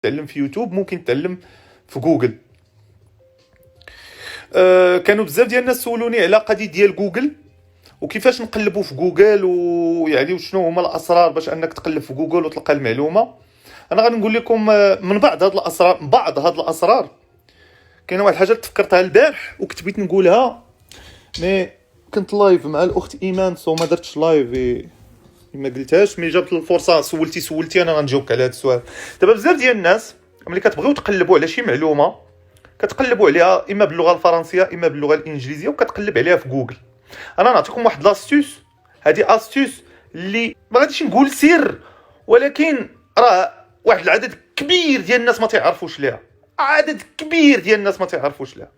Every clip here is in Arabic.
تتعلم في يوتيوب، ممكن تتعلم في جوجل. كانوا بزاف ديال الناس سولوني على قضيه ديال جوجل وكيفاش نقلبوا في جوجل، ويعني وشنو هما الاسرار باش انك تقلب في جوجل وتلقى المعلومه. انا غادي نقول لكم من بعض هاد الاسرار. كاينه واحد الحاجه تفكرتها البارح وكنت بغيت نقولها، مي كنت لايف مع الاخت ايمان سو ما درتش لايف ما قلتهاش. مي جابت الفرصه، سولتي انا غنجاوبك على هذا السؤال. دابا بزاف ديال الناس ملي كتبغيو تقلبوا على شي معلومه كتقلبوا عليها اما باللغه الفرنسيه اما باللغه الانجليزيه وكتقلب عليها في جوجل. انا نعطيكم واحد لاستوس، هذه استوس اللي ما غاديش نقول سر، ولكن راه واحد العدد كبير ديال الناس ما تعرفوش ليها.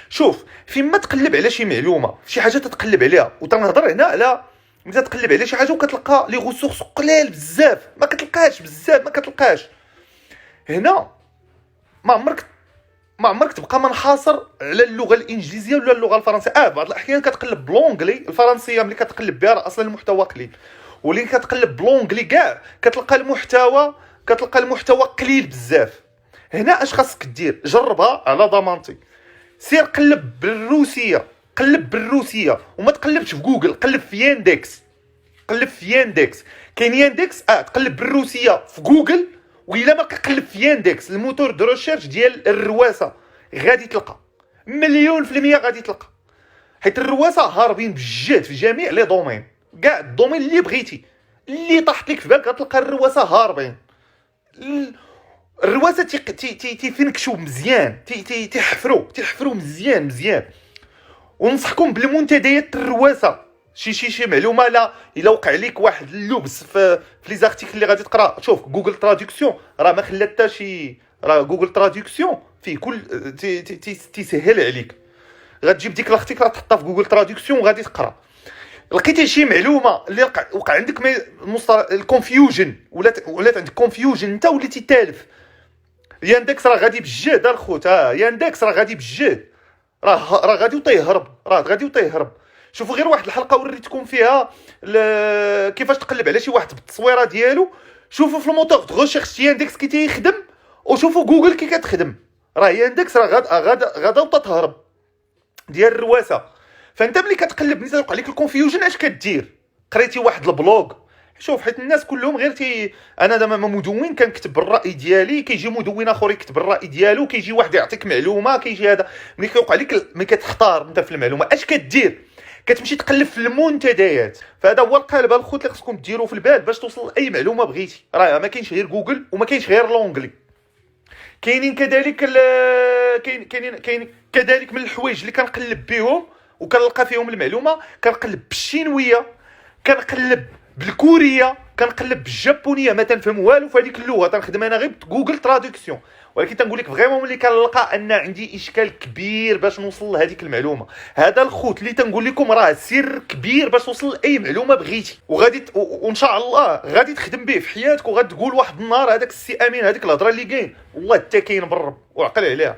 شوف، فيما تقلب على شي معلومه، شي حاجه تتقلب عليها، وتنهضر هنا على ملي تقلب على شي حاجه وكتلقى لي غوسورس قلال بزاف، ما كتلقاش هنا. ما عمرك تبقى منحاصر على اللغه الانجليزيه ولا اللغه الفرنسيه. بعض الاحيان كتقلب بلونجلي. الفرنسيه ملي كتقلب بها راه اصلا المحتوى قليل، ولي كتقلب بلونجلي كاع كتلقى المحتوى قليل بزاف. هنا اش خاصك دير؟ جربها على ضمانتي. سير قلب بالروسيه وما تقلبش في جوجل، قلب في ياندكس. كاين ياندكس تقلب بالروسيه في جوجل، وإلا ما كقلب في ياندكس الموتور دو ريشيرش ديال الرواسه غادي تلقى 100% غادي تلقى. حيت الرواسه هاربين بجد في جميع لي دومين، كاع الدومين اللي بغيتي اللي طاحت لك في بالك غتلقى الرواسه هاربين. الرواسه تيفنكشوا مزيان، تيحفروا مزيان. وننصحكم بالمنتديات الرواسه. شي معلومه الا وقع لك واحد اللبس في لي زارتيكل اللي غادي تقرا، شوف جوجل تراديكسيون راه ما خلات حتى شي. راه جوجل تراديكسيون فيه كل تيسهل عليك. غتجيب ديك الارتيكل تحطها في جوجل تراديكسيون وغادي تقرا. لقيتي شي معلومه اللي وقع عندك الكونفيوجن، ولات عندك كونفيوجن، انت وليتي تالف، ياندكس راه غادي بجد الخوت. ياندكس راه غادي بجد، راه غادي وطيهرب. شوفوا غير واحد الحلقه وريتكم فيها كيفاش تقلب على شي واحد بالتصويره ديالو. شوفوا في الموتور دو ريشيرش ياندكس كي تيخدم، وشوفوا جوجل كي كتخدم. راه ياندكس راه غادا وتهرب ديال الرواسه. فانت ملي كتقلب ملي توقع لك الكونفيوجن اش كدير؟ قريتي واحد البلوغ، شوف حيت الناس كلهم غير انا دابا مدون كنكتب بالراي ديالي، كيجي مدون اخر يكتب الراي ديالو، كيجي واحد يعطيك معلومه، كيجي هذا. ملي كيوقع لك ملي كتختار انت في المعلومه اش كدير؟ كتمشي تقلب في المنتديات. فهذا هو القالب الخوت اللي خصكم ديروا في البال باش توصل لاي معلومه بغيتي. راه ما كاينش غير جوجل وما كاينش غير لونجلي. كاينين كذلك من الحوايج اللي كنقلب بهم وكنلقى فيهم المعلومه. كنقلب بالشينويه، كنقلب بالكوريه، كنقلب بالجابونيه. ما تنفهم والو في هذيك اللغه، تنخدم انا غير جوجل تراديكسيون. ولكن تنقول لك فريمون ملي كنلقى ان عندي اشكال كبير باش نوصل لهذيك المعلومه، هذا الخوت اللي تنقول لكم راه سر كبير باش توصل لاي معلومه بغيتي. وغادي وان شاء الله غادي تخدم به في حياتك، وغادي تقول واحد النهار هذاك السي امين هذيك الهضره اللي كاين والله حتى كاين بالرب وعقل عليها.